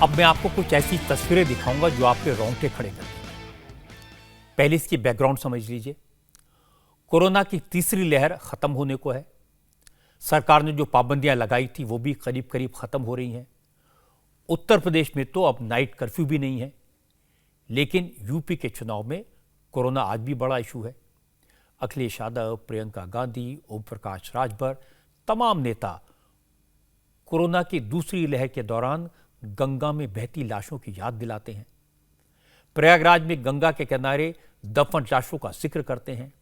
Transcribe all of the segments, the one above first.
अब मैं आपको कुछ ऐसी तस्वीरें दिखाऊंगा जो आपके रोंगटे खड़े कर देंगी। पहले इसकी बैकग्राउंड समझ लीजिए। कोरोना की तीसरी लहर खत्म होने को है। सरकार ने जो पाबंदियां लगाई थी वो भी करीब करीब खत्म हो रही हैं। उत्तर प्रदेश में तो अब नाइट कर्फ्यू भी नहीं है। लेकिन यूपी के चुनाव में कोरोना आज भी बड़ा इशू है। अखिलेश यादव, प्रियंका गांधी, ओम प्रकाश राजभर, तमाम नेता कोरोना की दूसरी लहर के दौरान गंगा में बहती लाशों की याद दिलाते हैं। प्रयागराज में गंगा के किनारे दफन लाशों का जिक्र करते हैं।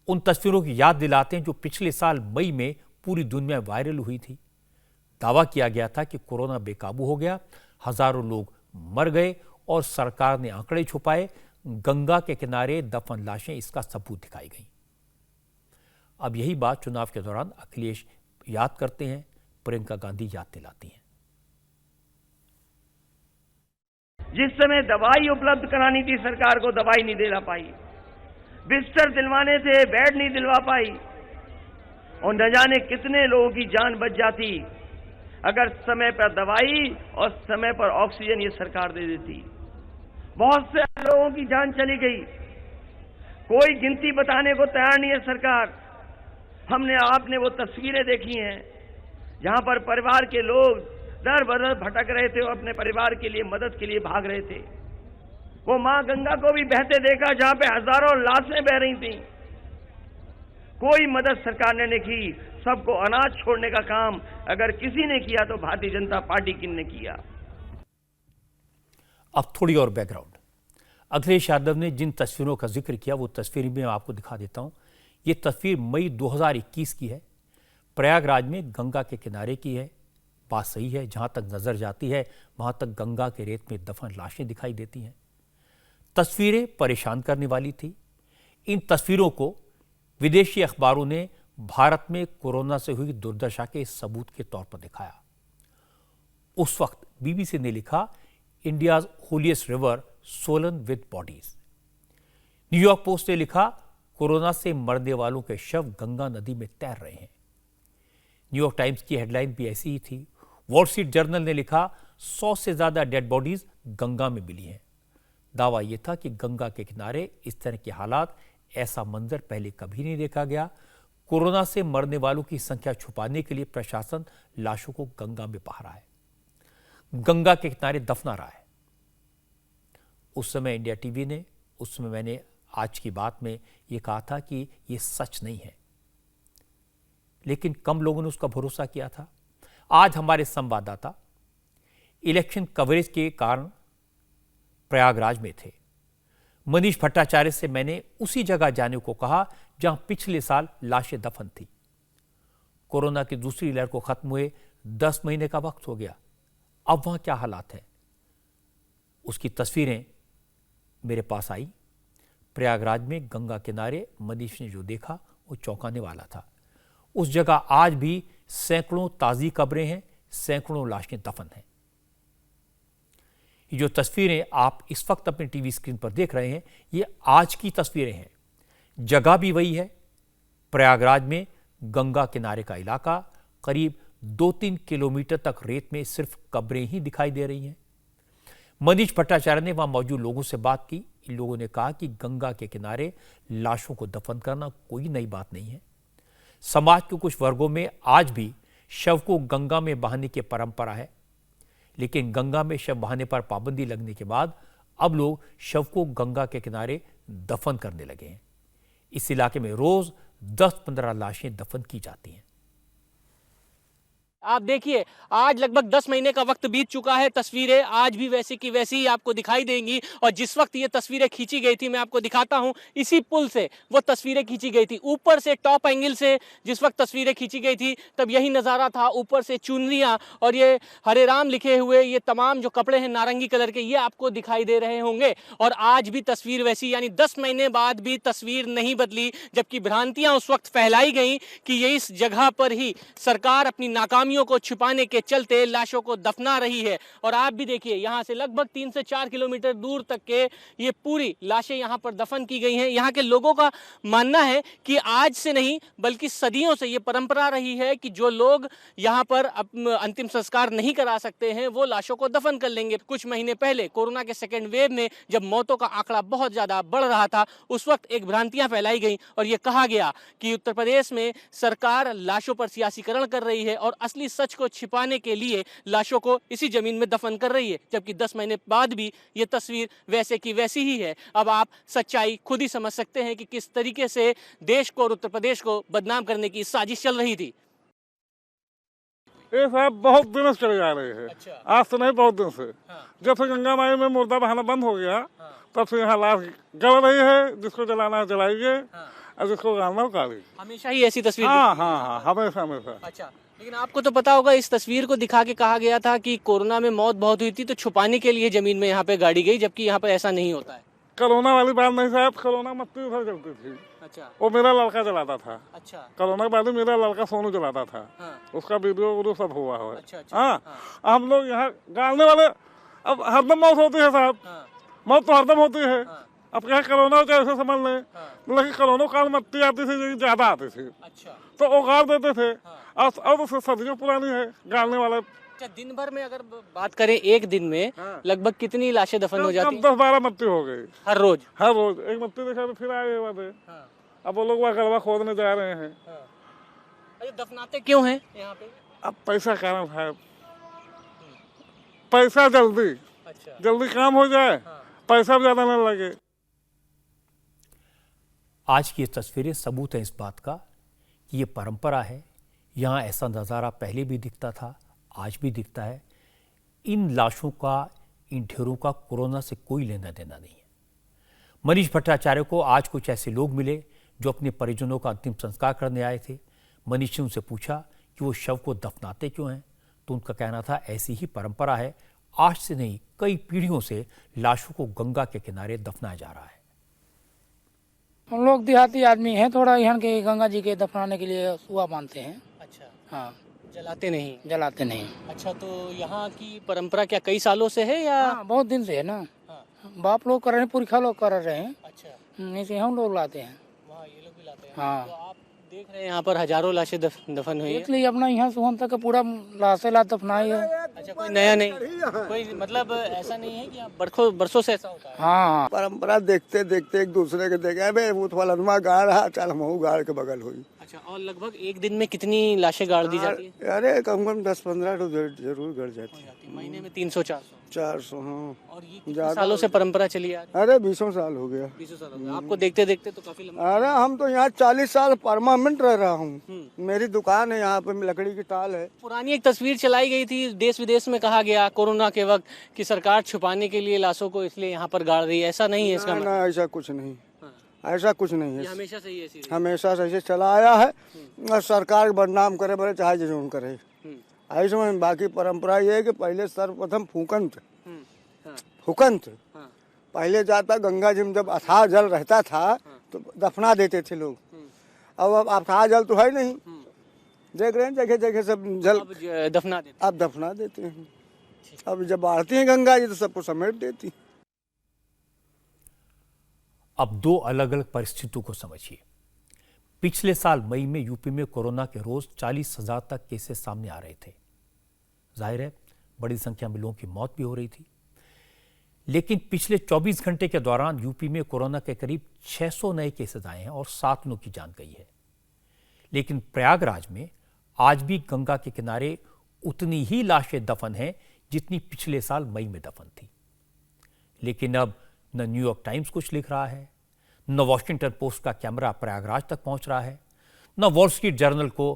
उन तस्वीरों की याद दिलाते हैं जो पिछले साल मई में पूरी दुनिया में वायरल हुई थी। दावा किया गया था कि कोरोना बेकाबू हो गया, हजारों लोग मर गए और सरकार ने आंकड़े छुपाए। गंगा के किनारे दफन लाशें इसका सबूत दिखाई गई। अब यही बात चुनाव के दौरान अखिलेश याद करते हैं, प्रियंका गांधी याद दिलाती हैं। जिस समय दवाई उपलब्ध करानी थी सरकार को दवाई नहीं दिला पाई, बिस्तर दिलवाने थे बेड नहीं दिलवा पाई, और न जाने कितने लोगों की जान बच जाती अगर समय पर दवाई और समय पर ऑक्सीजन ये सरकार दे देती। बहुत से लोगों की जान चली गई, कोई गिनती बताने को तैयार नहीं है सरकार। आपने वो तस्वीरें देखी हैं जहां पर परिवार के लोग दर बदर भटक रहे थे और अपने परिवार के लिए मदद के लिए भाग रहे थे। वो मां गंगा को भी बहते देखा जहां पे हजारों लाशें बह रही थीं। कोई मदद सरकार ने नहीं की। सबको अनाज छोड़ने का काम अगर किसी ने किया तो भारतीय जनता पार्टी की ने किया। अब थोड़ी और बैकग्राउंड। अखिलेश यादव ने जिन तस्वीरों का जिक्र किया वो तस्वीर मैं आपको दिखा देता हूं। ये तस्वीर मई 2021 की है। प्रयागराज में गंगा के किनारे की है। बात सही है, जहां तक नजर जाती है वहां तक गंगा के रेत में दफन लाशें दिखाई देती हैं। तस्वीरें परेशान करने वाली थी। इन तस्वीरों को विदेशी अखबारों ने भारत में कोरोना से हुई दुर्दशा के सबूत के तौर पर दिखाया। उस वक्त बीबीसी ने लिखा, India's holiest river Solan with bodies. New York post ने लिखा, कोरोना से मरने वालों के शव गंगा नदी में तैर रहे हैं। न्यूयॉर्क टाइम्स की हेडलाइन भी ऐसी ही थी। वॉल स्ट्रीट जर्नल ने लिखा, 100 से ज्यादा डेड बॉडीज गंगा में मिली हैं। दावा यह था कि गंगा के किनारे इस तरह के हालात, ऐसा मंजर पहले कभी नहीं देखा गया। कोरोना से मरने वालों की संख्या छुपाने के लिए प्रशासन लाशों को गंगा में बहा रहा है, गंगा के किनारे दफना रहा है। उस समय इंडिया टीवी ने, उस समय मैंने आज की बात में यह कहा था कि यह सच नहीं है, लेकिन कम लोगों ने उसका भरोसा किया था। आज हमारे संवाददाता इलेक्शन कवरेज के कारण प्रयागराज में थे। मनीष भट्टाचार्य से मैंने उसी जगह जाने को कहा जहां पिछले साल लाशें दफन थी। कोरोना की दूसरी लहर को खत्म हुए 10 महीने का वक्त हो गया। अब वहां क्या हालात हैं, उसकी तस्वीरें मेरे पास आई। प्रयागराज में गंगा किनारे मनीष ने जो देखा वो चौंकाने वाला था। उस जगह आज भी सैकड़ों ताजी कब्रें हैं, सैकड़ों लाशें दफन हैं। ये जो तस्वीरें आप इस वक्त अपने टीवी स्क्रीन पर देख रहे हैं, ये आज की तस्वीरें हैं। जगह भी वही है, प्रयागराज में गंगा किनारे का इलाका। करीब 2-3 किलोमीटर तक रेत में सिर्फ कब्रें ही दिखाई दे रही हैं। मनीष भट्टाचार्य ने वहां मौजूद लोगों से बात की। इन लोगों ने कहा कि गंगा के किनारे लाशों को दफन करना कोई नई बात नहीं है। समाज के कुछ वर्गों में आज भी शव को गंगा में बहाने की परंपरा है, लेकिन गंगा में शव बहाने पर पाबंदी लगने के बाद अब लोग शव को गंगा के किनारे दफन करने लगे हैं। इस इलाके में रोज 10-15 लाशें दफन की जाती हैं। आप देखिए, आज लगभग 10 महीने का वक्त बीत चुका है। तस्वीरें आज भी वैसी की वैसी ही आपको दिखाई देंगी। और जिस वक्त ये तस्वीरें खींची गई थी, मैं आपको दिखाता हूं, इसी पुल से वो तस्वीरें खींची गई थी। ऊपर से टॉप एंगल से जिस वक्त तस्वीरें खींची गई थी तब यही नज़ारा था। ऊपर से चुनरियां और ये हरे राम लिखे हुए ये तमाम जो कपड़े हैं नारंगी कलर के, ये आपको दिखाई दे रहे होंगे। और आज भी तस्वीर वैसी, यानी 10 महीने बाद भी तस्वीर नहीं बदली। जबकि भ्रांतियां उस वक्त फैलाई गई कि ये इस जगह पर ही सरकार अपनी नाकामी खामियों को छुपाने के चलते लाशों को दफना रही है। और आप भी देखिए, यहाँ से लगभग 3 से 4 किलोमीटर दूर तक के ये पूरी लाशें यहाँ पर दफन की गई हैं। यहाँ के लोगों का मानना है कि आज से नहीं बल्कि सदियों से ये परंपरा रही है कि जो लोग यहाँ पर अंतिम संस्कार नहीं करा सकते हैं वो लाशों को दफन कर लेंगे। कुछ महीने पहले कोरोना के सेकेंड वेव में जब मौतों का आंकड़ा बहुत ज्यादा बढ़ रहा था, उस वक्त एक भ्रांतियां फैलाई गई और ये कहा गया कि उत्तर प्रदेश में सरकार लाशों पर सियासीकरण कर रही है और असली सच को छिपाने के लिए लाशों को इसी जमीन में दफन कर रही है। जबकि 10 महीने बाद भी ये तस्वीर वैसे की वैसी ही है। अब आप सच्चाई खुद ही समझ सकते हैं कि किस तरीके से देश को और उत्तर प्रदेश को बदनाम करने की साजिश चल रही थी। ये साहब बहुत दिनों से चले जा रहे हैं। अच्छा। आज से नहीं, बहुत दिन से। हाँ। जब से गंगा माई में मुर्दा बहाना बंद हो गया, तब से यहाँ लाश जल रही है। जिसको जलाना है जलाइए, और जिसको गाड़ना हो गाड़िए। हमेशा ही ऐसी तस्वीर हाँ हाँ हाँ, हमेशा हमेशा। अच्छा, लेकिन आपको तो पता होगा इस तस्वीर को दिखा के कहा गया था कि कोरोना में मौत बहुत हुई थी तो छुपाने के लिए जमीन में यहाँ पे गाड़ी गई, जबकि यहाँ पे ऐसा नहीं होता है। कोरोना वाली बात नहीं साहब, कोरोना मत्ती उधर जलती थी। अच्छा। वो मेरा लड़का जलाता था। अच्छा। कोरोना के बाद ही मेरा लड़का सोनू जलाता था। हाँ। उसका वीडियो सब हुआ है। अच्छा, अच्छा। हाँ, हम लोग यहाँ गाड़ने वाले, अब हरदम मौत होती है साहब। हाँ। मौत तो हरदम होती है। हाँ। अब क्या कोरोना हो चाहे ऐसे समझ लें, हाँ। लेकिन कोरोना काल मत्ती आती थी, लेकिन ज्यादा आती थी, अच्छा। तो वो गाड़ देते थे। हाँ। अब तो सदियों पुरानी है गाड़ने वाले। अच्छा, दिन भर में अगर बात करें एक दिन में लगभग कितनी लाशें दफन हो जाती हैं? 10-12 मत्ती हो गई हर रोज। हर रोज एक मत्ती देखा तो फिर आए बात है। हाँ। अब वो लोग वहाँ गलवा खोदने जा रहे हैं। हाँ। अच्छा, दफनाते क्यों हैं यहाँ पे? अब पैसा कारण है, पैसा जल्दी अच्छा। जल्दी काम हो जाए, पैसा भी ज्यादा न लगे। आज की ये तस्वीरें सबूत हैं इस बात का कि ये परंपरा है। यहाँ ऐसा नज़ारा पहले भी दिखता था, आज भी दिखता है। इन लाशों का, इन ढेरों का कोरोना से कोई लेना देना नहीं है। मनीष भट्टाचार्य को आज कुछ ऐसे लोग मिले जो अपने परिजनों का अंतिम संस्कार करने आए थे। मनीष ने उनसे पूछा कि वो शव को दफनाते क्यों हैं, तो उनका कहना था ऐसी ही परंपरा है, आज से नहीं कई पीढ़ियों से लाशों को गंगा के किनारे दफनाया जा रहा है। हम लोग देहाती आदमी हैं, थोड़ा यहाँ के गंगा जी के दफनाने के लिए सुआ बांधते हैं। अच्छा। हाँ, जलाते नहीं? जलाते नहीं। अच्छा, तो यहाँ की परंपरा क्या कई सालों से है या? हाँ, बहुत दिन से है ना। हाँ। बाप लोग कर रहे हैं, पुरखा लोग कर रहे हैं। अच्छा। ऐसे हम लोग लाते हैं। वहाँ ये लोग भी लाते हैं। हाँ। तो आप देख रहे हैं यहाँ पर हजारों लाशें दफन हुई है। इसलिए अपना यहाँ सुहन तक पूरा लाशे ला दफनाई है। अच्छा, कोई नया नहीं, कोई मतलब ऐसा नहीं है कि यहाँ बरसों से ऐसा होता है? हाँ। परंपरा देखते देखते एक दूसरे के देखे भाई वो फलनुमा गाड़ रहा, चल हम गाड़ के बगल हुई। अच्छा, और लगभग एक दिन में कितनी लाशें गाड़ दी जाती है? अरे कम से कम 10-15 तो जरूर गड़ जाती है। महीने में 300-400? 400। हाँ। और ये कितने सालों से परंपरा चली आ रही है? अरे 20 साल हो गया। 20 साल हो गए आपको देखते देखते तो काफी लंबा। अरे हम तो यहाँ 40 साल परमानेंट रह रहा हूँ। मेरी दुकान है यहाँ पे, लकड़ी की टाल है। पुरानी एक तस्वीर चलाई गई थी, देश विदेश में कहा गया कोरोना के वक्त कि सरकार छुपाने के लिए लाशों को इसलिए यहाँ पर गाड़ रही है। ऐसा नहीं है इसका मतलब? ना, ऐसा कुछ नहीं, ऐसा कुछ नहीं ये है। हमेशा से ही ऐसी रही? हमेशा से ऐसे चला आया है। और सरकार बदनाम करे बोले चाहे जो करे ऐसे में। बाकी परंपरा ये है कि पहले सर्वप्रथम फूकंत हुकंत पहले जाता गंगा जी में, जब अथाह जल रहता था तो दफना देते थे लोग। अब अथाह जल तो है नहीं, देख रहे हैं जगह जगह सब जल अब दफना देते? अब दफना देते हैं। अब जब बढ़ती है गंगा जी तो सबको समेट देती। अब दो अलग अलग परिस्थितियों को समझिए। पिछले साल मई में यूपी में कोरोना के रोज 40,000 तक केसेस सामने आ रहे थे। जाहिर है बड़ी संख्या में लोगों की मौत भी हो रही थी। लेकिन पिछले 24 घंटे के दौरान यूपी में कोरोना के करीब 600 नए केसेस आए हैं और 7 लोगों की जान गई है। लेकिन प्रयागराज में आज भी गंगा के किनारे उतनी ही लाशें दफन हैं जितनी पिछले साल मई में दफन थी। लेकिन अब न न्यूयॉर्क टाइम्स कुछ लिख रहा है, न वॉशिंगटन पोस्ट का कैमरा प्रयागराज तक पहुंच रहा है, न वॉल स्ट्रीट जर्नल को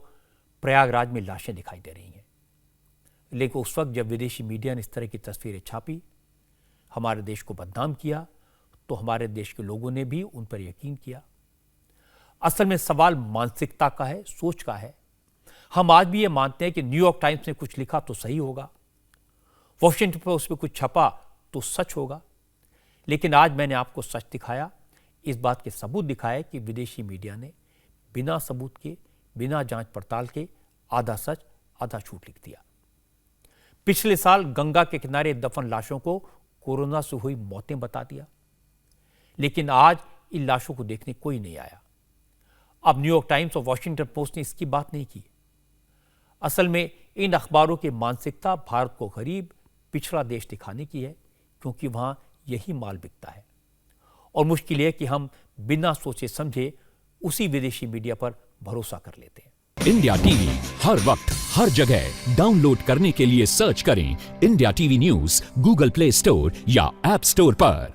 प्रयागराज में लाशें दिखाई दे रही हैं। लेकिन उस वक्त जब विदेशी मीडिया ने इस तरह की तस्वीरें छापी, हमारे देश को बदनाम किया, तो हमारे देश के लोगों ने भी उन पर यकीन किया। असल में सवाल मानसिकता का है, सोच का है। हम आज भी ये मानते हैं कि न्यूयॉर्क टाइम्स ने कुछ लिखा तो सही होगा, वॉशिंगटन पोस्ट पे कुछ छपा तो सच होगा। लेकिन आज मैंने आपको सच दिखाया, इस बात के सबूत दिखाए कि विदेशी मीडिया ने बिना सबूत के, बिना जांच पड़ताल के आधा सच आधा झूठ लिख दिया। पिछले साल गंगा के किनारे दफन लाशों को कोरोना से हुई मौतें बता दिया, लेकिन आज इन लाशों को देखने कोई नहीं आया। अब न्यूयॉर्क टाइम्स और वॉशिंगटन पोस्ट ने इसकी बात नहीं की। असल में इन अखबारों की मानसिकता भारत को गरीब पिछड़ा देश दिखाने की है, क्योंकि वहां यही माल बिकता है। और मुश्किल है कि हम बिना सोचे समझे उसी विदेशी मीडिया पर भरोसा कर लेते हैं। इंडिया टीवी हर वक्त हर जगह डाउनलोड करने के लिए सर्च करें India TV news Google play store या ऐप स्टोर पर।